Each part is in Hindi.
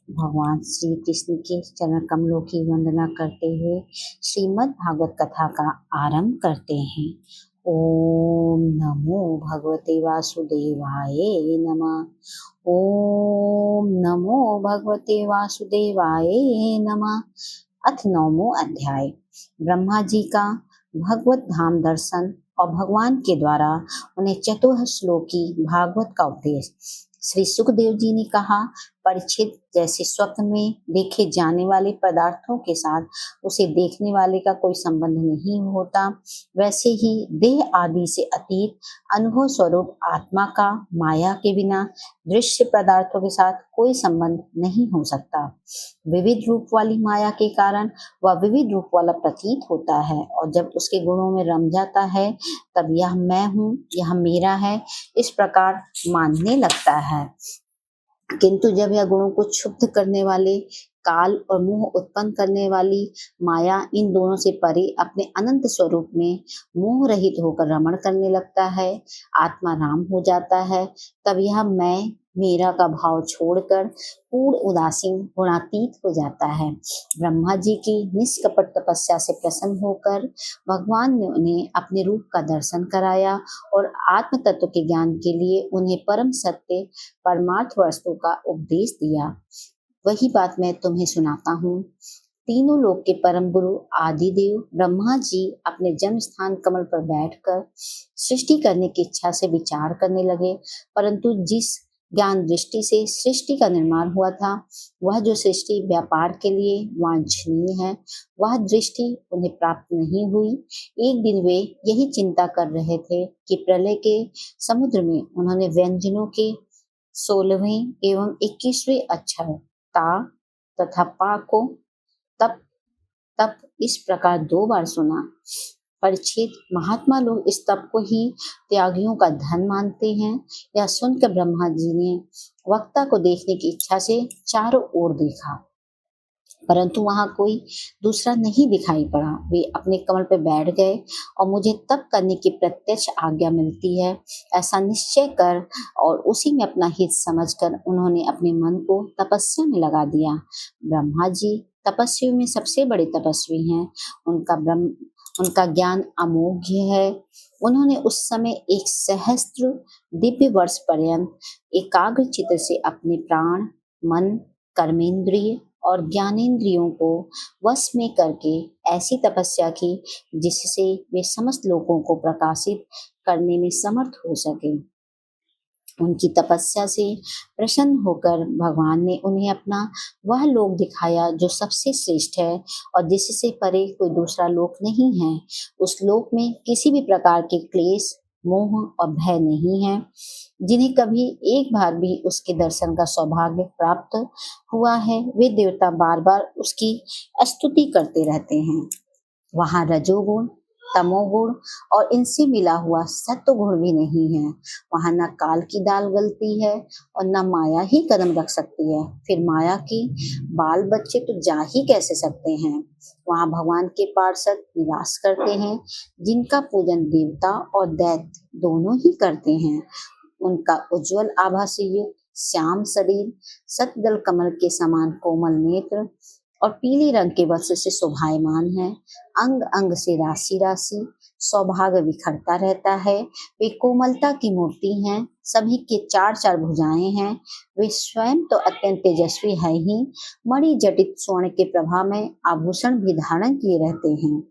भगवान श्री कृष्ण के चरण कमलों की वंदना करते हुए श्रीमद् भागवत कथा का आरंभ करते हैं। ओम नमो भगवते वासुदेवाय नमः। ओम नमो भगवते वासुदेवाय नमः। अथ नवमो अध्याय। ब्रह्मा जी का भगवत धाम दर्शन और भगवान के द्वारा उन्हें चतुश्लोकी भागवत का उपदेश। श्री सुखदेव जी ने कहा, परीक्षित, जैसे स्वप्न में देखे जाने वाले पदार्थों के साथ उसे देखने वाले का कोई संबंध नहीं होता, वैसे ही देह आदि से अतीत अनुभव स्वरूप आत्मा का माया के बिना दृश्य पदार्थों के साथ कोई संबंध नहीं हो सकता। विविध रूप वाली माया के कारण वह विविध रूप वाला प्रतीत होता है और जब उसके गुणों में रम जाता है तब यह मैं हूँ, यह मेरा है, इस प्रकार मानने लगता है। किंतु जब यह गुणों को क्षुब्ध करने वाले काल और मोह उत्पन्न करने वाली माया इन दोनों से परे अपने अनंत स्वरूप में मोह रहित होकर रमण करने लगता है, आत्मा राम हो जाता है, तब यह मैं मेरा का भाव छोड़कर पूर्ण उदासीन गुणातीत हो जाता है। ब्रह्मा जी की निष्कपट तपस्या से प्रसन्न होकर भगवान ने उन्हें अपने रूप का दर्शन कराया और आत्म तत्व के ज्ञान के लिए उन्हें परम सत्य परमार्थ वस्तु का उपदेश दिया। वही बात मैं तुम्हें सुनाता हूँ। तीनों लोक के परम गुरु आदिदेव ब्रह्मा जी अपने जन्म स्थान कमल पर बैठकर सृष्टि करने की इच्छा से विचार करने लगे, परंतु जिस ज्ञान दृष्टि से सृष्टि का निर्माण हुआ था, वह जो सृष्टि व्यापार के लिए वांछनीय है, वह दृष्टि उन्हें प्राप्त नहीं हुई। एक दिन वे यही चिंता कर रहे थे कि प्रलय के समुद्र में उन्होंने व्यंजनों के 16वें एवं 21वें अक्षर ता तथा पा को तप तप इस प्रकार 2 बार सुना। परीक्षित, महात्मा लोग इस तप को ही त्यागियों का धन मानते हैं। यह सुनकर ब्रह्मा जी ने वक्ता को देखने की इच्छा से चारों ओर देखा, परंतु वहां कोई दूसरा नहीं दिखाई पड़ा। वे अपने कमल पर बैठ गए और मुझे तप करने की प्रत्यक्ष आज्ञा मिलती है ऐसा निश्चय कर और उसी में अपना हित समझकर उन्होंने अपने मन को तपस्या में लगा दिया। ब्रह्मा जी तपस्वियों में सबसे बड़े तपस्वी हैं। उनका ज्ञान अमोघ्य है। उन्होंने उस समय 1 सहस्त्र दिव्य वर्ष पर्यंत एकाग्र चित्त से अपने प्राण, मन, कर्मेंद्रिय और ज्ञानेंद्रियों को वश में करके ऐसी तपस्या की जिससे वे समस्त लोगों को प्रकाशित करने में समर्थ हो सके। उनकी तपस्या से प्रसन्न होकर भगवान ने उन्हें अपना वह लोक दिखाया जो सबसे श्रेष्ठ है और जिससे परे कोई दूसरा लोक नहीं है। उस लोक में किसी भी प्रकार के क्लेश, मोह और भय नहीं है। जिन्हें कभी एक बार भी उसके दर्शन का सौभाग्य प्राप्त हुआ है, वे देवता बार बार उसकी स्तुति करते रहते हैं। वहां रजोगुण, तमोगुण और इनसे मिला हुआ सत्व गुण भी नहीं है। वहां न काल की दाल गलती है और न माया ही कदम रख सकती है। फिर माया की बाल बच्चे तो जा ही कैसे सकते हैं। वहां भगवान के पार्षद निवास करते हैं, जिनका पूजन देवता और दैत्य दोनों ही करते हैं। उनका उज्जवल आभा से युक्त श्याम शरीर, सतदल कमल के समान कोमल नेत्र और पीले रंग के वस्त्र से शोभायमान है। अंग अंग से राशि राशि सौभाग्य बिखरता रहता है। वे कोमलता की मूर्ति हैं। सभी के 4 भुजाएं हैं। वे स्वयं तो अत्यंत तेजस्वी है ही, मणि जटित स्वर्ण के प्रभा में आभूषण भी धारण किए रहते हैं।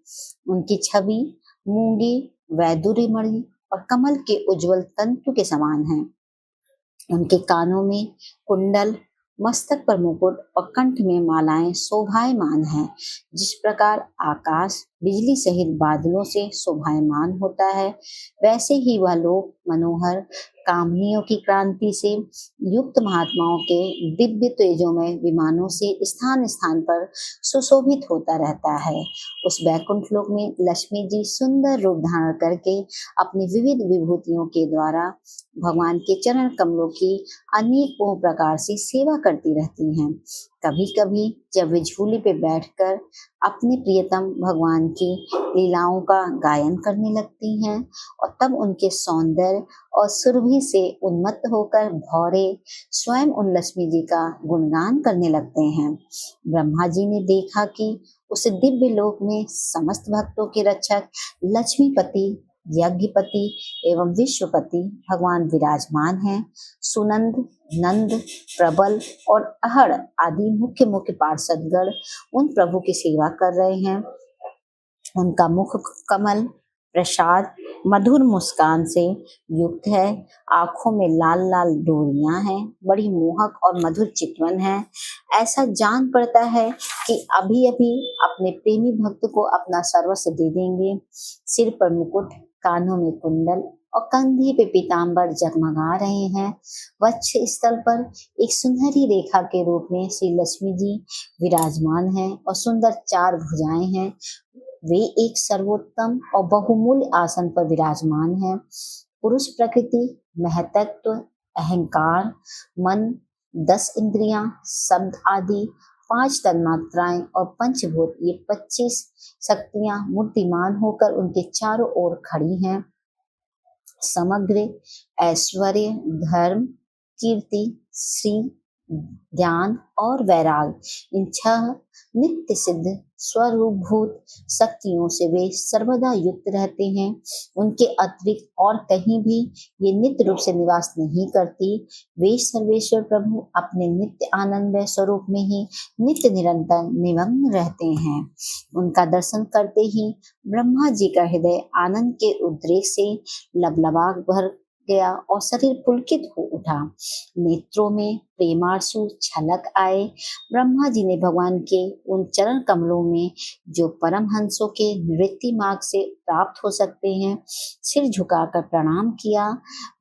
उनकी छवि मूंगी, वैदुर्य मणि और कमल के उज्जवल तंतु के समान है। उनके कानों में कुंडल, मस्तक पर मुकुट और कंठ में मालाएं शोभायमान हैं। जिस प्रकार आकाश बिजली सहित बादलों से शोभायमान होता है, वैसे ही वह लोक मनोहर कामनियों की क्रांति से युक्त महात्माओं के दिव्य तेजोमय विमानों से स्थान स्थान पर सुशोभित होता रहता है। उस बैकुंठ लोक में लक्ष्मी जी सुंदर रूप धारण करके अपनी विविध विभूतियों के द्वारा भगवान के चरण कमलों की अनेकों प्रकार से सेवा करती रहती हैं। कभी कभी जब वे झूले पे बैठकर अपने प्रियतम भगवान की लीलाओं का गायन करने लगती हैं और तब उनके सौंदर्य और सुरभि से उन्मत्त होकर भौरे स्वयं उन लक्ष्मी जी का गुणगान करने लगते हैं। ब्रह्मा जी ने देखा कि उस दिव्य लोक में समस्त भक्तों के रक्षक लक्ष्मीपति, यज्ञपति एवं विश्वपति भगवान विराजमान हैं। सुनंद, नंद, प्रबल और अहड़ आदि मुख्य मुख्य पार्षदगण उन प्रभु की सेवा कर रहे हैं। उनका मुख कमल प्रसाद मधुर मुस्कान से युक्त है। आंखों में लाल लाल डोरियां हैं, बड़ी मोहक और मधुर चितवन है। ऐसा जान पड़ता है कि अभी अभी अपने प्रेमी भक्त को अपना सर्वस्व दे देंगे। सिर पर मुकुट, कानों में कुंडल और कंधे पे पीताम्बर जगमगा रहे हैं। वक्ष स्थल पर एक सुनहरी रेखा के रूप में श्री लक्ष्मी जी विराजमान हैं और सुंदर 4 भुजाएं हैं। वे एक सर्वोत्तम और बहुमूल्य आसन पर विराजमान हैं। पुरुष प्रकृति, महतत्व, अहंकार, मन, 10 इंद्रियां, शब्द आदि 5 तन्मात्राएं और पंचभूत ये 25 शक्तियां मूर्तिमान होकर उनके चारों ओर खड़ी हैं। समग्र ऐश्वर्य, धर्म, कीर्ति, श्री, ज्ञान और वैराग इन 6 नित्य सिद्ध स्वरूपभूत शक्तियों से वे सर्वदा युक्त रहते हैं। उनके अतिरिक्त और कहीं भी ये नित्य रूप से निवास नहीं करती। वे सर्वेश्वर प्रभु अपने नित्य आनंदमय स्वरूप में ही नित्य निरंतर निमग्न रहते हैं। उनका दर्शन करते ही ब्रह्मा जी का हृदय आनंद के उद्रेक से लबलबा भर गया और शरीर पुलकित हो उठा। नेत्रों में प्रेमार्सु छलक आए। ब्रह्मा जी ने भगवान के उन चरण कमलों में जो परमहंसों के नृत्य मार्ग से प्राप्त हो सकते हैं, सिर झुकाकर प्रणाम किया।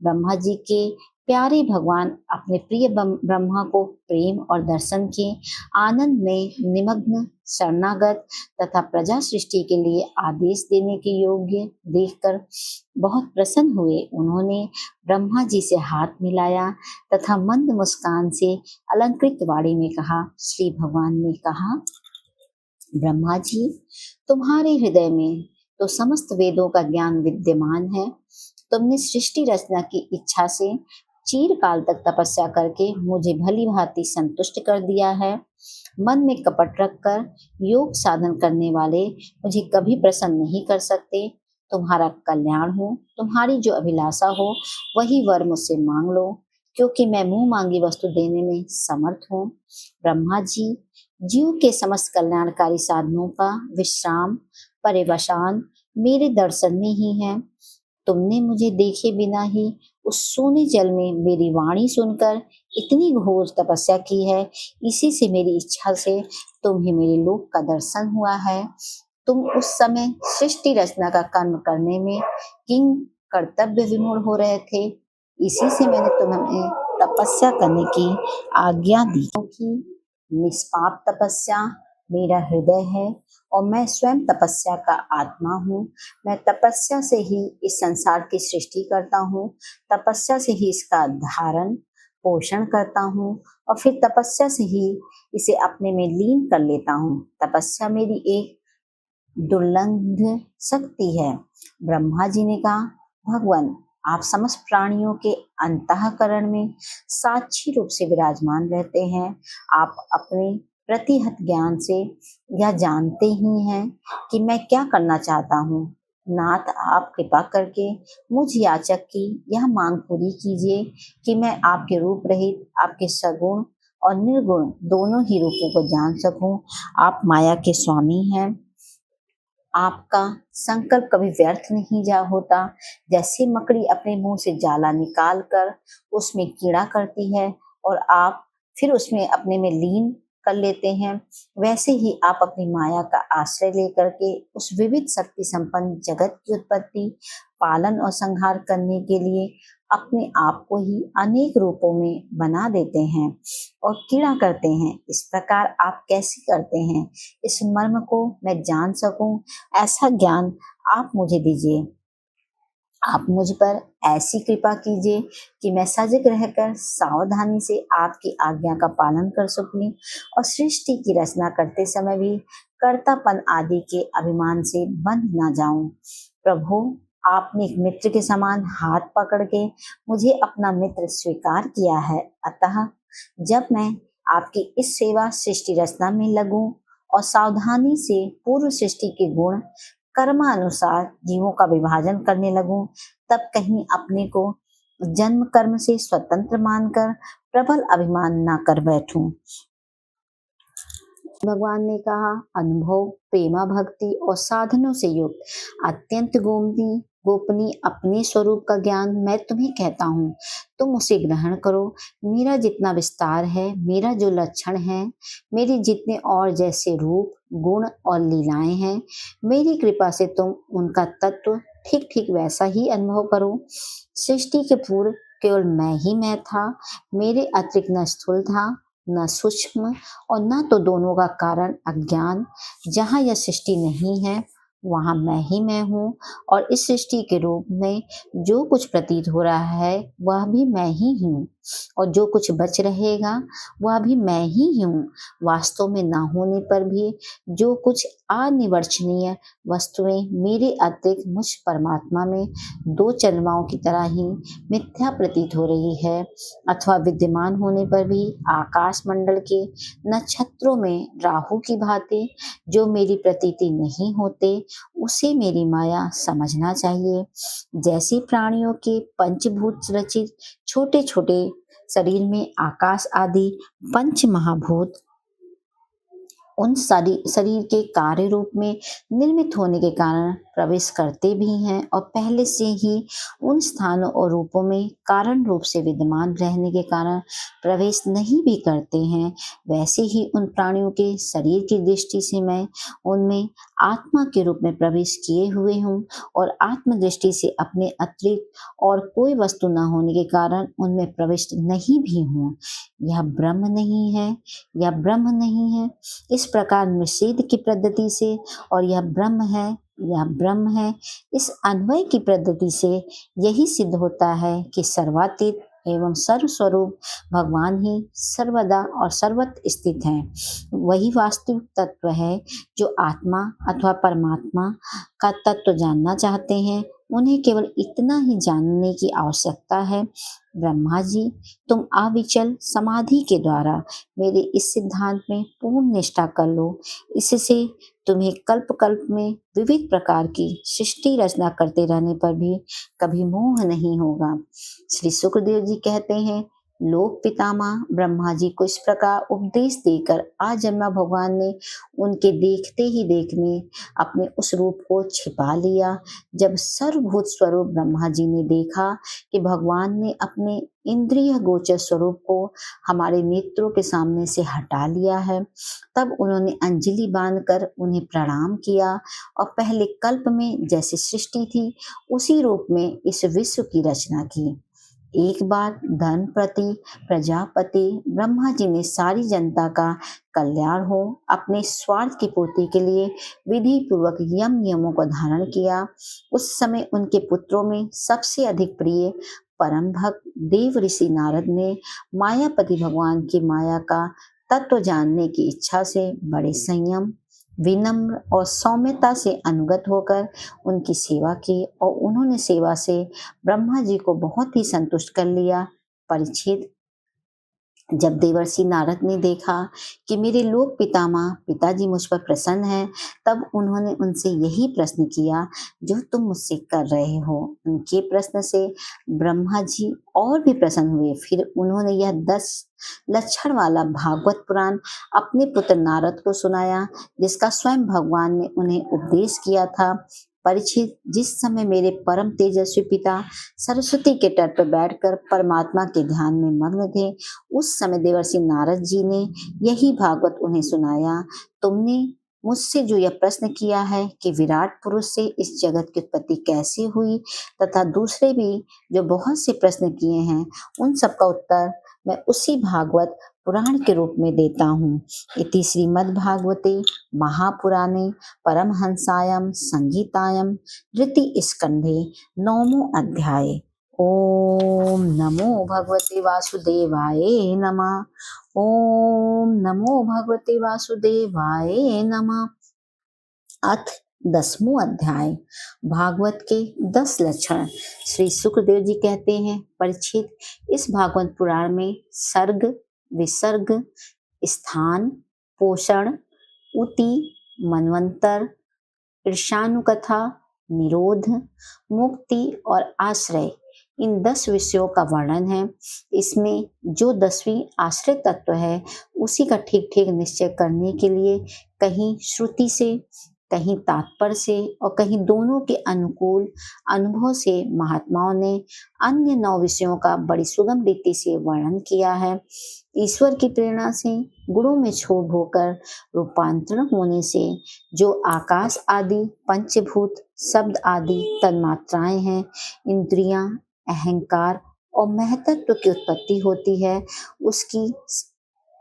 ब्रह्मा जी के प्यारे भगवान अपने प्रिय ब्रह्मा को प्रेम और दर्शन के आनंद में निमग्न शरणागत तथा प्रजा सृष्टि के लिए आदेश देने के योग्य देखकर बहुत प्रसन्न हुए। उन्होंने ब्रह्मा जी से हाथ मिलाया तथा मंद मुस्कान से अलंकृत वाणी में कहा। श्री भगवान ने कहा, ब्रह्मा जी, तुम्हारे हृदय में तो समस्त वेदों का ज्ञान विद्यमान है। तुमने सृष्टि रचना की इच्छा से चिरकाल तक तपस्या करके मुझे भली भांति संतुष्ट कर दिया है। मन में कपट रखकर योग साधन करने वाले मुझे कभी प्रसन्न नहीं कर सकते। तुम्हारा कल्याण हो, तुम्हारी जो अभिलाषा हो वही वर मुझसे मांग लो, क्योंकि मैं मुंह मांगी वस्तु देने में समर्थ हूँ। ब्रह्मा जी, जीव के समस्त कल्याणकारी साधनों का विश्राम पर्यवसान मेरे दर्शन में ही है। तुमने मुझे देखे बिना ही उस सोने जल में मेरी वाणी सुनकर इतनी घोर तपस्या की है। इसी से मेरी इच्छा से तुम्हें मेरे लोक का दर्शन हुआ है। तुम उस समय सृष्टि रचना का कर्म करने में किंग कर्तव्य विमूढ़ हो रहे थे। इसी से मैंने तुम्हें तपस्या करने की आज्ञा दी, क्योंकि निष्पाप तपस्या मेरा हृदय है और मैं स्वयं तपस्या का आत्मा हूँ। मैं तपस्या से ही इस संसार की सृष्टि करता हूँ, तपस्या से ही इसका धारण पोषण करता हूँ और फिर तपस्या से ही इसे अपने में लीन कर लेता हूँ। तपस्या मेरी एक दुर्लभ शक्ति है। ब्रह्मा जी ने कहा, भगवान, आप समस्त प्राणियों के अंतःकरण में साक्षी रूप से विराजमान रहते हैं। आप अपने प्रतिहत ज्ञान से यह जानते ही हैं कि मैं क्या करना चाहता हूँ। नाथ, आप कृपा करके मुझ याचक की यह मांग पूरी कीजिए कि मैं आपके रूप रहित, आपके सगुण और निर्गुण दोनों ही रूपों को जान सकूं। आप माया के स्वामी हैं। आपका संकल्प कभी व्यर्थ नहीं जा होता। जैसे मकड़ी अपने मुंह से जाला निकाल कर उसमें कीड़ा करती है और आप फिर उसमें अपने में लीन कर लेते हैं, वैसे ही आप अपनी माया का आश्रय लेकर के उस विविध शक्ति संपन्न जगत की उत्पत्ति, पालन और संहार करने के लिए अपने आप को ही अनेक रूपों में बना देते हैं और कीड़ा करते हैं। इस प्रकार आप कैसे करते हैं, इस मर्म को मैं जान सकूं, ऐसा ज्ञान आप मुझे दीजिए। आप मुझ पर ऐसी कृपा कीजिए कि मैं सजग रहकर सावधानी से आपकी आज्ञा का पालन कर सकूं और सृष्टि की रचना करते समय भी कर्तापन आदि के अभिमान से बंध ना जाऊं। प्रभु, आपने एक मित्र के समान हाथ पकड़ के मुझे अपना मित्र स्वीकार किया है। अतः जब मैं आपकी इस सेवा सृष्टि रचना में लगूं और सावधानी से पूर्व सृष्टि के गुण कर्मानुसार जीवों का विभाजन करने लगूं, तब कहीं अपने को जन्म कर्म से स्वतंत्र मानकर प्रबल अभिमान न कर बैठूं। भगवान ने कहा, अनुभव, प्रेमा भक्ति और साधनों से युक्त अत्यंत गोपनीय अपने स्वरूप का ज्ञान मैं तुम्हें कहता हूँ। तुम उसे ग्रहण करो। मेरा जितना विस्तार है, मेरा जो लक्षण है, मेरी जितने और जैसे रूप, गुण और लीलाएं हैं, मेरी कृपा से तुम उनका तत्व ठीक ठीक वैसा ही अनुभव करो। सृष्टि के पूर्व केवल मैं ही मैं था। मेरे अतिरिक्त न स्थूल था, न सूक्ष्म और न तो दोनों का कारण अज्ञान। जहाँ यह सृष्टि नहीं है, वहाँ मैं ही मैं हूँ और इस सृष्टि के रूप में जो कुछ प्रतीत हो रहा है वह भी मैं ही हूँ और जो कुछ बच रहेगा वह भी मैं ही हूँ। वास्तव में ना होने पर भी जो कुछ अनिर्वचनीय वस्तुएं मेरे अतिरिक्त मुझ परमात्मा में दो चंद्रमाओं की तरह ही मिथ्या प्रतीत हो रही है, अथवा विद्यमान होने पर भी आकाश मंडल के नक्षत्रों में राहु की भांति जो मेरी प्रतीति नहीं होते, उसे मेरी माया समझना चाहिए। जैसे प्राणियों के पंचभूत रचित छोटे छोटे शरीर में आकाश आदि पंच महाभूत उन शरीर के कार्य रूप में निर्मित होने के कारण प्रवेश करते भी हैं और पहले से ही उन स्थानों और रूपों में कारण रूप से विद्यमान रहने के कारण प्रवेश नहीं भी करते हैं, वैसे ही उन प्राणियों के शरीर की दृष्टि से मैं उनमें आत्मा के रूप में प्रवेश किए हुए हूँ और आत्म दृष्टि से अपने अतिरिक्त और कोई वस्तु न होने के कारण उनमें प्रविष्ट नहीं भी हूँ। यह ब्रह्म नहीं है, यह ब्रह्म नहीं है। इस प्रकार निषेध की पद्धति से और यह ब्रह्म है, यह ब्रह्म है, इस अन्वय की पद्धति से यही सिद्ध होता है कि सर्वातीत एवं सर्वस्वरूप भगवान ही सर्वदा और सर्वत्र स्थित है। वही वास्तविक तत्व है। जो आत्मा अथवा परमात्मा का तत्व जानना चाहते हैं, उन्हें केवल इतना ही जानने की आवश्यकता है। ब्रह्मा जी, तुम अविचल समाधि के द्वारा मेरे इस सिद्धांत में पूर्ण निष्ठा कर लो। इससे तुम्हें कल्प कल्प में विविध प्रकार की सृष्टि रचना करते रहने पर भी कभी मोह नहीं होगा। श्री सुखदेव जी कहते हैं, लोक पितामह ब्रह्मा जी को इस प्रकार उपदेश देकर आजन्मा भगवान ने उनके देखते ही देखने अपने उस रूप को छिपा लिया। जब सर्वभूत स्वरूप ब्रह्मा जी ने देखा कि भगवान ने अपने इंद्रिय गोचर स्वरूप को हमारे नेत्रों के सामने से हटा लिया है, तब उन्होंने अंजलि बांधकर उन्हें प्रणाम किया और पहले कल्प में जैसी सृष्टि थी उसी रूप में इस विश्व की रचना की। एक बार धनपति प्रजापति ब्रह्मा जी ने सारी जनता का कल्याण हो अपने स्वार्थ की पूर्ति के लिए विधि पूर्वक यम नियमों को धारण किया। उस समय उनके पुत्रों में सबसे अधिक प्रिय परम भक्त देव ऋषि नारद ने मायापति भगवान की माया का तत्व जानने की इच्छा से बड़े संयम, विनम्र और सौम्यता से अनुगत होकर उनकी सेवा की और उन्होंने सेवा से ब्रह्मा जी को बहुत ही संतुष्ट कर लिया। परीक्षित, जब देवर्षि नारद ने देखा कि मेरे लोक पितामह पिताजी मुझ पर प्रसन्न हैं, तब उन्होंने उनसे यही प्रश्न किया जो तुम मुझसे कर रहे हो। उनके प्रश्न से ब्रह्मा जी और भी प्रसन्न हुए। फिर उन्होंने यह 10 लक्षण वाला भागवत पुराण अपने पुत्र नारद को सुनाया, जिसका स्वयं भगवान ने उन्हें उपदेश किया था। परीक्षित, जिस समय मेरे परम तेजस्वी पिता सरस्वती के तट पर बैठकर परमात्मा के ध्यान में मग्न थे, उस समय देवर्षि नारद जी ने यही भागवत उन्हें सुनाया। तुमने मुझसे जो यह प्रश्न किया है कि विराट पुरुष से इस जगत की उत्पत्ति कैसे हुई, तथा दूसरे भी जो बहुत से प्रश्न किए हैं, उन सब का उत्तर मैं उसी भागवत पुराण के रूप में देता हूँ। इति श्रीमद्भागवते महापुराणे परमहंसायां संहितायां द्वितीय स्कंधे 9वां अध्याय। ओम नमो भगवते वासुदेवाय नमः। ओम नमो भगवते वासुदेवाय नमः। अथ 10वां अध्याय। भागवत के 10 लक्षण। श्री सुखदेव जी कहते हैं, परीक्षित, इस भागवत पुराण में सर्ग, विसर्ग, स्थान, पोषण, उति, मनवंतर, ईर्षानुकथा, निरोध, मुक्ति और आश्रय, इन 10 विषयों का वर्णन है। इसमें जो 10वीं आश्रय तत्व है उसी का ठीक ठीक निश्चय करने के लिए कहीं श्रुति से, कहीं तात्पर्य से और कहीं दोनों के अनुकूल अनुभव से महात्माओं ने अन्य 9 विषयों का बड़ी सुगम रीति से वर्णन किया है। ईश्वर की प्रेरणा से गुणों में क्षोभ होकर रूपांतरण होने से जो आकाश आदि पंचभूत, शब्द आदि तन्मात्राएं हैं, इंद्रियां, अहंकार और महतत्व की उत्पत्ति होती है,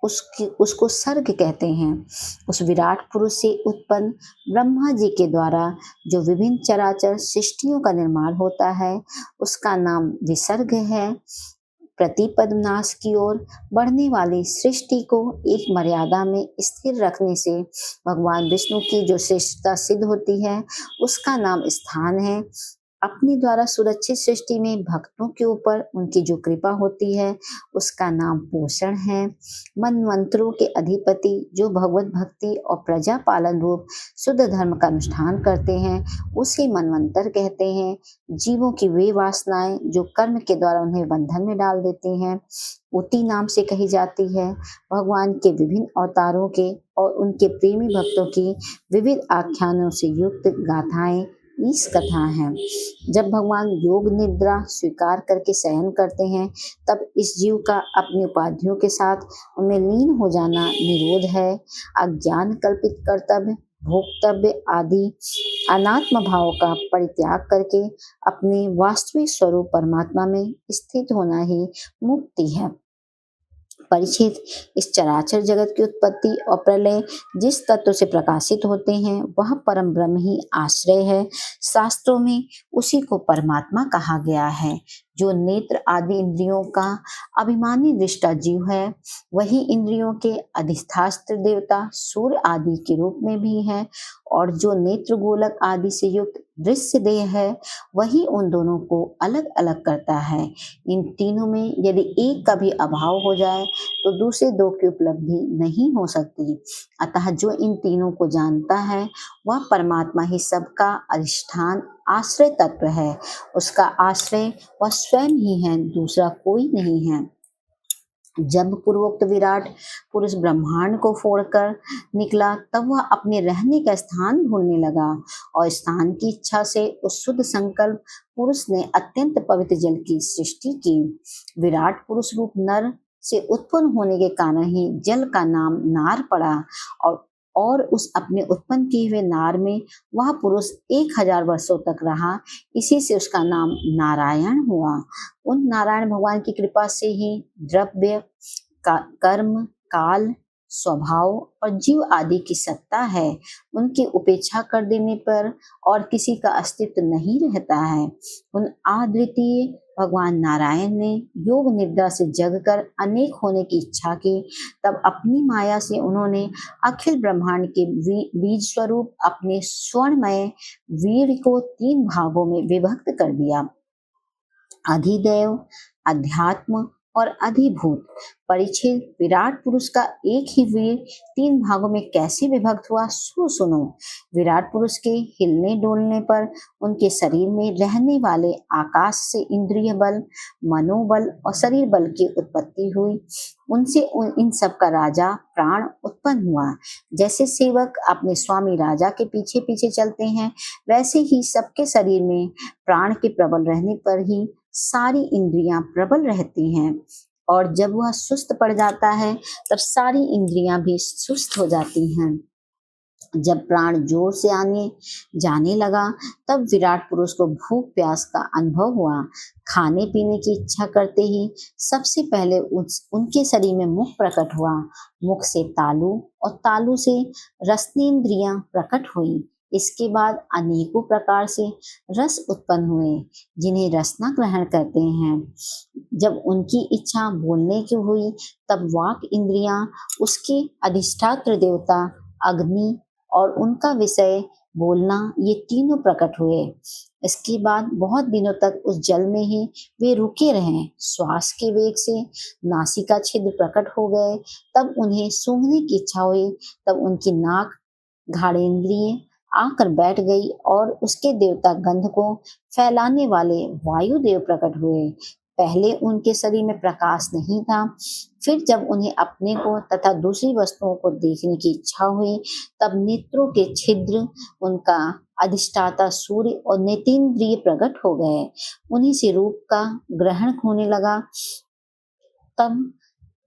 उसको सर्ग कहते हैं। उस विराट पुरुष से उत्पन्न ब्रह्मा जी के द्वारा जो विभिन्न चराचर सृष्टियों का निर्माण होता है उसका नाम विसर्ग है। प्रतिपद नाश की ओर बढ़ने वाली सृष्टि को एक मर्यादा में स्थिर रखने से भगवान विष्णु की जो श्रेष्ठता सिद्ध होती है उसका नाम स्थान है। अपने द्वारा सुरक्षित सृष्टि में भक्तों के ऊपर उनकी जो कृपा होती है उसका नाम पोषण है। मनवंतरों के अधिपति जो भगवत भक्ति और प्रजा पालन रूप शुद्ध धर्म का अनुष्ठान करते हैं उसे मनवंतर कहते हैं। जीवों की वे वासनाएं जो कर्म के द्वारा उन्हें बंधन में डाल देती हैं उति नाम से कही जाती है। भगवान के विभिन्न अवतारों के और उनके प्रेमी भक्तों की विविध आख्यानों से युक्त गाथाएं इस कथा है। जब भगवान योग निद्रा स्वीकार करके शयन करते हैं तब इस जीव का अपनी उपाधियों के साथ उनमें लीन हो जाना निरोध है। अज्ञान कल्पित कर्तव्य, भोक्तव्य आदि अनात्म भाव का परित्याग करके अपने वास्तविक स्वरूप परमात्मा में स्थित होना ही मुक्ति है। परीक्षित, इस चराचर जगत की उत्पत्ति और प्रलय जिस तत्व से प्रकाशित होते हैं वह परम ब्रह्म ही आश्रय है। शास्त्रों में उसी को परमात्मा कहा गया है। जो नेत्र आदि इंद्रियों का अभिमानी दृष्टा जीव है वही इंद्रियों के अधिष्ठात्र देवता सूर्य आदि के रूप में भी है, और जो नेत्र गोलक आदि से युक्त दृश्य देह है वही उन दोनों को अलग अलग करता है। इन तीनों में यदि एक का भी अभाव हो जाए तो दूसरे 2 की उपलब्धि नहीं हो सकती। अतः जो इन तीनों को जानता है वह परमात्मा ही सबका अधिष्ठान आश्रय तत्व है। उसका आश्रय वह स्वयं ही है, दूसरा कोई नहीं है। जब पूर्वोक्त विराट पुरुष ब्रह्मांड को फोड़कर निकला तब वह अपने रहने का स्थान ढूंढने लगा, और स्थान की इच्छा से उस शुद्ध संकल्प पुरुष ने अत्यंत पवित्र जल की सृष्टि की। विराट पुरुष रूप नर से उत्पन्न होने के कारण ही जल का नाम नार पड़ा, और उस अपने उत्पन्न किए हुए नार में वह पुरुष 1000 वर्षों तक रहा। इसी से उसका नाम नारायण हुआ। उन नारायण भगवान की कृपा से ही द्रव्य, कर्म, काल, स्वभाव और जीव आदि की सत्ता है। उनकी उपेक्षा कर देने पर और किसी का अस्तित्व नहीं रहता है। उन अद्वितीय भगवान नारायण ने योग निद्रा से जगकर अनेक होने की इच्छा की। तब अपनी माया से उन्होंने अखिल ब्रह्मांड के बीज स्वरूप अपने स्वर्णमय वीर को 3 भागों में विभक्त कर दिया। अधिदेव, अध्यात्म और अधिभूत। परीक्षित, विराट पुरुष का एक ही वीर 3 भागों में कैसे विभक्त हुआ सो सुनो। विराट पुरुष के हिलने डोलने पर उनके शरीर में रहने वाले आकाश से इंद्रिय बल, मनोबल और शरीर बल की उत्पत्ति हुई। उनसे इन सब का राजा प्राण उत्पन्न हुआ। जैसे सेवक अपने स्वामी राजा के पीछे पीछे चलते हैं वैसे ही सबके शरीर में प्राण के प्रबल रहने पर ही सारी इंद्रियां प्रबल रहती हैं, और जब वह सुस्त पड़ जाता है तब सारी इंद्रियां भी सुस्त हो जाती हैं। जब प्राण जोर से आने जाने लगा तब विराट पुरुष को भूख प्यास का अनुभव हुआ। खाने पीने की इच्छा करते ही सबसे पहले उनके शरीर में मुख प्रकट हुआ। मुख से तालु और तालु से रसनेन्द्रियां प्रकट हुई। इसके बाद अनेकों प्रकार से रस उत्पन्न हुए जिन्हें रसना ग्रहण करते हैं। जब उनकी इच्छा बोलने की हुई तब वाक इंद्रियां, उसके अधिष्ठात्र देवता अग्नि और उनका विषय बोलना, ये तीनों प्रकट हुए। इसके बाद बहुत दिनों तक उस जल में ही वे रुके रहे। श्वास के वेग से नासिका छिद्र प्रकट हो गए। तब उन्हें सूंघने की इच्छा हुई। तब उनकी नाक घाड़ेन्द्रिय आकर बैठ गई और उसके देवता गंध को फैलाने वाले वायुदेव प्रकट हुए। पहले उनके शरीर में प्रकाश नहीं था। फिर जब उन्हें अपने को तथा दूसरी वस्तुओं को देखने की इच्छा हुई तब नेत्रों के छिद्र, उनका अधिष्ठाता सूर्य और नेत्रेंद्रिय प्रकट हो गए। उन्हीं से रूप का ग्रहण होने लगा। तब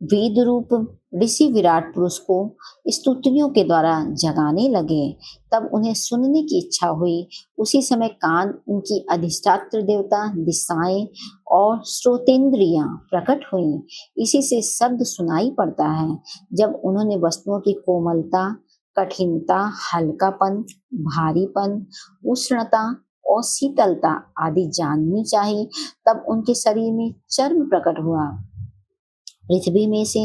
वेद रूप ऋषि विराट पुरुष को स्तुतियों के द्वारा जगाने लगे। तब उन्हें सुनने की इच्छा हुई। उसी समय कान, उनकी अधिष्ठात्र देवता, दिशाएं और श्रोतेंद्रियां प्रकट हुई। इसी से शब्द सुनाई पड़ता है। जब उन्होंने वस्तुओं की कोमलता, कठिनता, हल्कापन, भारीपन, उष्णता और शीतलता आदि जाननी चाहिए तब उनके शरीर में चर्म प्रकट हुआ। पृथ्वी में से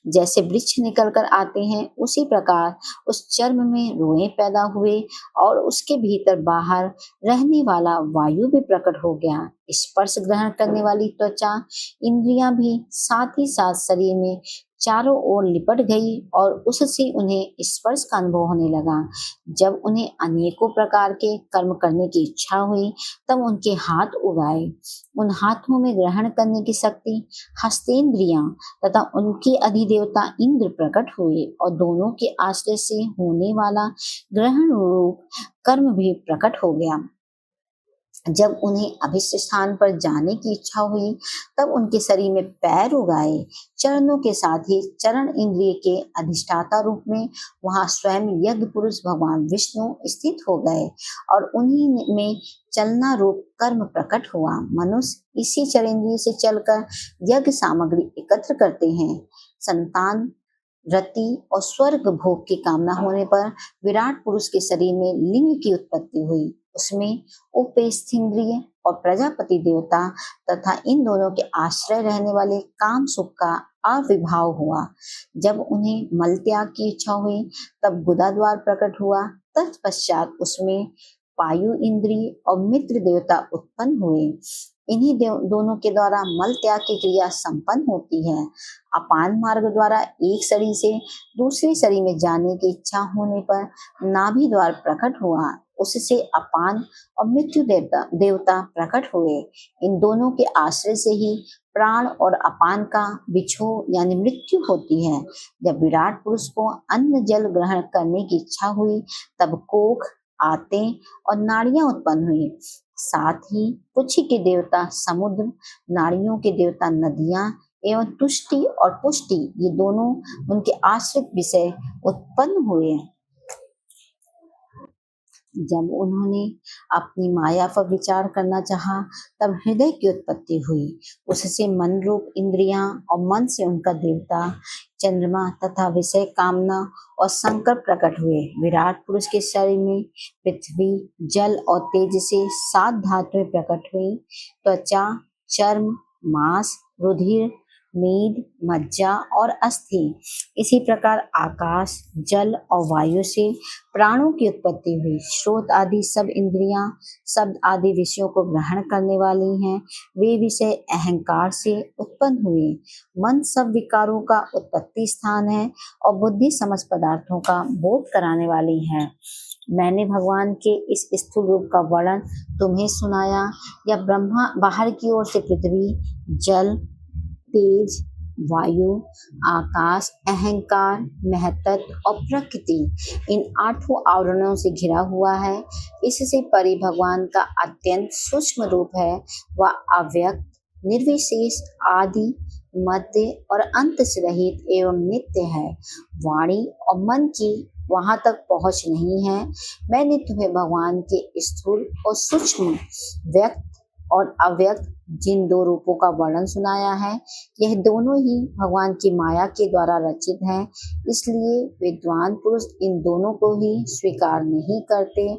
जैसे वृक्ष निकल कर आते हैं उसी प्रकार उस चर्म में रोए पैदा हुए और उसके भीतर बाहर रहने वाला वायु भी प्रकट हो गया। स्पर्श ग्रहण करने वाली त्वचा इंद्रियां भी साथ ही साथ शरीर में चारों ओर लिपट गई और उससे उन्हें स्पर्श का अनुभव होने लगा। जब उन्हें अनेकों प्रकार के कर्म करने की इच्छा हुई तब उनके हाथ उगाए। उन हाथों में ग्रहण करने की शक्ति हस्तेंद्रियां तथा उनके अधिदेवता इंद्र प्रकट हुए और दोनों के आश्रय से होने वाला ग्रहण रूप कर्म भी प्रकट हो गया। जब उन्हें अभिष्ट स्थान पर जाने की इच्छा हुई तब उनके शरीर में पैर उगाए। चरणों के साथ ही चरण इंद्रिय के अधिष्ठाता रूप में वहां स्वयं यज्ञ पुरुष भगवान विष्णु स्थित हो गए और उन्हीं में चलना रूप कर्म प्रकट हुआ। मनुष्य इसी चरेंद्रिय से चलकर यज्ञ सामग्री एकत्र करते हैं। संतान, रति और स्वर्ग भोग की कामना होने पर विराट पुरुष के शरीर में लिंग की उत्पत्ति हुई। उसमें उपेस्थींद्रिय और प्रजापति देवता तथा इन दोनों के आश्रय रहने वाले काम सुख का आविर्भाव हुआ। जब उन्हें मल त्याग की इच्छा हुई तब गुदा द्वार प्रकट हुआ। तत्पश्चात उसमें वायु इंद्रिय और मित्र देवता उत्पन्न हुए। इन्हीं दोनों के द्वारा मल त्याग की क्रिया संपन्न होती है। अपान मार्ग द्वारा एक शरीर से दूसरे शरीर में जाने की इच्छा होने पर नाभि द्वार प्रकट हुआ। उससे अपान और मृत्यु देवता प्रकट हुए। इन दोनों के आश्रय से ही प्राण और अपान का बिछो यानी मृत्यु होती है। जब विराट पुरुष को अन्न जल ग्रहण करने की इच्छा हुई तब कोख, आते और नाड़ियां उत्पन्न हुई। साथ ही पुछि के देवता समुद्र, नाड़ियों के देवता नदियां एवं तुष्टि और पुष्टि, ये दोनों उनके आश्रित विषय उत्पन्न हुए। जब उन्होंने अपनी माया पर विचार करना चाहा तब हृदय की उत्पत्ति हुई। उससे मन रूप इंद्रियां और मन से उनका देवता चंद्रमा तथा विषय कामना और शंकर प्रकट हुए। विराट पुरुष के शरीर में पृथ्वी, जल और तेज से 7 धातुएं प्रकट हुई। त्वचा, चर्म, मांस, रुधिर, मेद, मज्जा और अस्थि। इसी प्रकार आकाश, जल और वायु से प्राणों की उत्पत्ति हुई। श्रोत आदि सब इंद्रियां शब्द आदि विषयों को ग्रहण करने वाली हैं। वे विषय अहंकार से उत्पन्न हुए। मन सब विकारों का उत्पत्ति स्थान है और बुद्धि समस्त पदार्थों का बोध कराने वाली है। मैंने भगवान के इस स्थूल रूप का वर्णन तुम्हें सुनाया। या ब्रह्मा बाहर की ओर से पृथ्वी, जल, तेज, वायु, आकाश, अहंकार, महत्त्व और प्रकृति, इन 8 आवरणों से घिरा हुआ है। इससे परि भगवान का अत्यंत सूक्ष्म रूप है। वह अव्यक्त, निर्विशेष, आदि, मध्य और अंत से रहित एवं नित्य है। वाणी और मन की वहां तक पहुंच नहीं है। मैंने तुम्हें भगवान के स्थूल और सूक्ष्म, व्यक्त और अव्यक्त जिन दो रूपों का वर्णन सुनाया है, यह दोनों ही भगवान की माया के द्वारा रचित हैं। इसलिए विद्वान पुरुष इन दोनों को ही स्वीकार नहीं करते।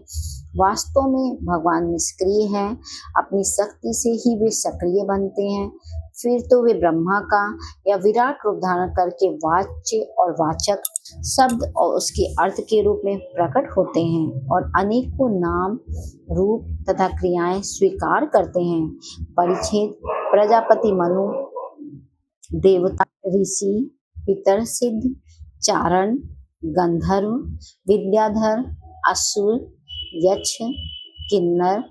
वास्तव में भगवान निष्क्रिय हैं, अपनी शक्ति से ही वे सक्रिय बनते हैं। फिर तो वे ब्रह्मा का या विराट रूप धारण करके वाच्य और वाचक शब्द और उसके अर्थ के रूप में प्रकट होते हैं और अनेकों नाम, रूप तथा क्रियाएं स्वीकार करते हैं। परिच्छेद प्रजापति, मनु, देवता, ऋषि, पितर, सिद्ध, चारण, गंधर्व, विद्याधर, असुर, यक्ष, किन्नर,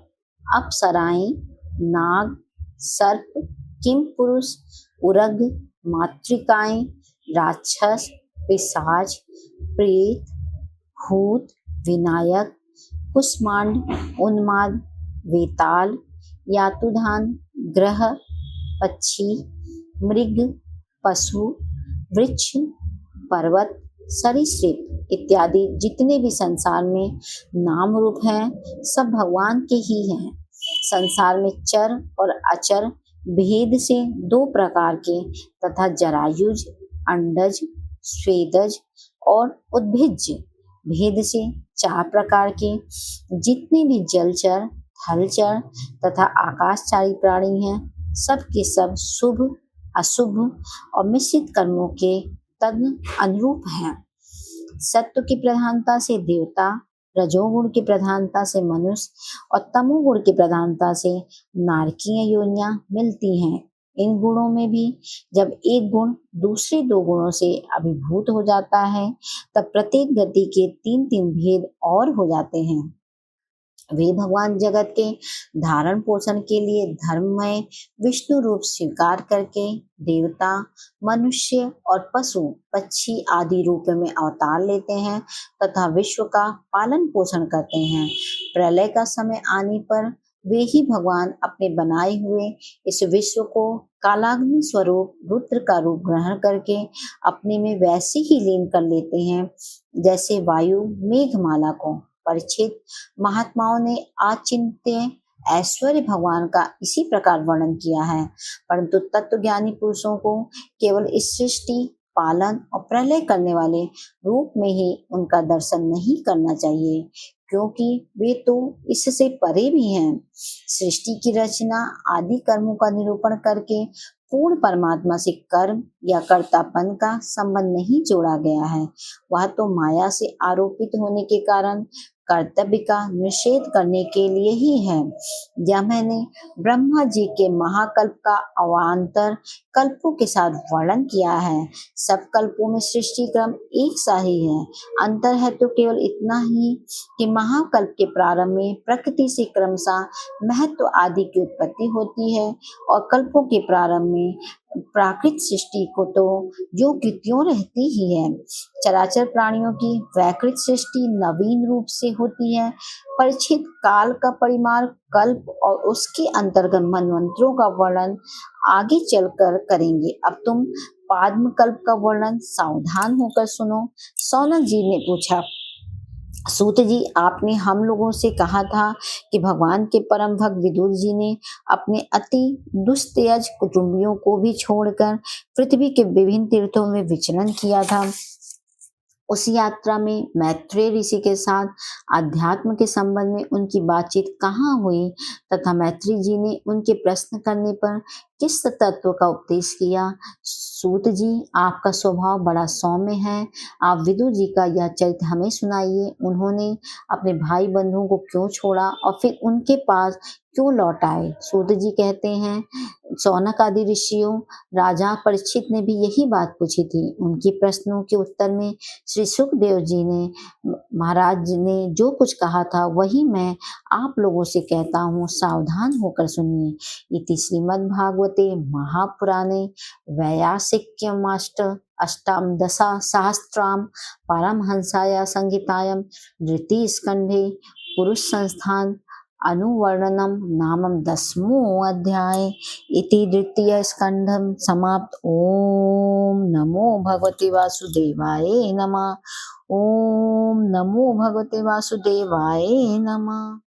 अप्सराएं, नाग, सर्प, किम पुरुष, उरग, मातृकाएं, राक्षस, पिशाच, प्रेत, भूत, विनायक, कुष्मांड, उन्माद, वेताल, यातुधान, ग्रह, पक्षी, मृग, पशु, वृक्ष, पर्वत, सरीसृप इत्यादि जितने भी संसार में नाम रूप हैं, सब भगवान के ही हैं। संसार में चर और अचर भेद से दो प्रकार के तथा जरायुज, अंडज, स्वेदज और उद्भिज भेद से चार प्रकार के जितने भी जलचर, थलचर तथा आकाशचारी प्राणी हैं, सब के सब शुभ, अशुभ और मिश्रित कर्मों के तद अनुरूप हैं। सत्व की प्रधानता से देवता, रजोगुण की प्रधानता से मनुष्य और तमोगुण की प्रधानता से नारकीय योनियां मिलती हैं। इन गुणों में भी जब एक गुण दूसरे दो गुणों से अभिभूत हो जाता है, तब प्रत्येक गति के तीन तीन भेद और हो जाते हैं। वे भगवान जगत के धारण पोषण के लिए धर्ममय विष्णु रूप स्वीकार करके देवता, मनुष्य और पशु, पक्षी आदि रूप में अवतार लेते हैं तथा विश्व का पालन पोषण करते हैं। प्रलय का समय आने पर वे ही भगवान अपने बनाए हुए इस विश्व को कालाग्नि स्वरूप रुद्र का रूप ग्रहण करके अपने में वैसे ही लीन कर लेते हैं जैसे वायु मेघमाला को। परिचित महात्माओं ने अचिंत्य ऐश्वर्य भगवान का इसी प्रकार वर्णन किया है, परंतु तत्वज्ञानी पुरुषों को केवल इस सृष्टि, पालन और प्रलय करने वाले रूप में ही उनका दर्शन नहीं करना चाहिए, क्योंकि वे तो इससे परे भी हैं। सृष्टि की रचना आदि कर्मों का निरूपण करके पूर्ण परमात्मा से कर्म या कर्तापन का संबंध नहीं जोड़ा गया है। वह तो माया से आरोपित होने के कारण कर्तव्य का निषेध करने के लिए ही है। यह मैंने ब्रह्मा जी के महाकल्प का अवान्तर कल्पों के साथ वर्णन किया है। सब कल्पों में सृष्टि क्रम एक सा ही है। अंतर है तो केवल इतना ही कि महाकल्प के प्रारंभ में प्रकृति से क्रमशः महत्व आदि की उत्पत्ति होती है और कल्पों के प्रारंभ में प्राकृत सृष्टि को तो जो की त्यों रहती ही है। चराचर प्राणियों की वैकृत सृष्टि नवीन रूप से होती है। परिचित काल का परिमाण कल्प और उसके अंतर्गत मनवंतरों का वर्णन आगे चलकर करेंगे। अब तुम पाद्म कल्प का वर्णन सावधान होकर सुनो। सौनक जी ने पूछा, सूत जी, आपने हम लोगों से कहा था कि भगवान के परम भक्त विदुर जी ने अपने अति दुस्तेज कुटुंबियों को भी छोड़कर पृथ्वी के विभिन्न तीर्थों में विचरण किया था। उस यात्रा में मैत्रेय ऋषि के साथ अध्यात्म के संबंध में उनकी बातचीत कहाँ हुई तथा मैत्री जी ने उनके प्रश्न करने पर किस तत्व का उपदेश किया? सूत जी, आपका स्वभाव बड़ा सौम्य है। आप विदुर जी का यह चरित्र हमें सुनाइए। उन्होंने अपने भाई बंधुओं को क्यों छोड़ा और फिर उनके पास क्यों लौट आए? सूत जी कहते हैं, सौनक आदि ऋषियों, राजा परीक्षित ने भी यही बात पूछी थी। उनके प्रश्नों के उत्तर में श्री सुखदेव जी ने महाराज ने जो कुछ कहा था वही मैं आप लोगों से कहता हूँ, सावधान होकर सुनिए। इति श्रीमद् भागवते महापुराणे वैयासिक्यमाष्ट अष्टादशा सहस्त्रां पारमहंसाया संहितायां द्वितीय स्कंधे पुरुष संस्थान अनुवर्णनम नामम 10वां अध्याय इति द्वितीय स्कंधम समाप्त। ओम नमो भगवते वासुदेवाय नमः। ओम नमो भगवते वासुदेवाय नमः।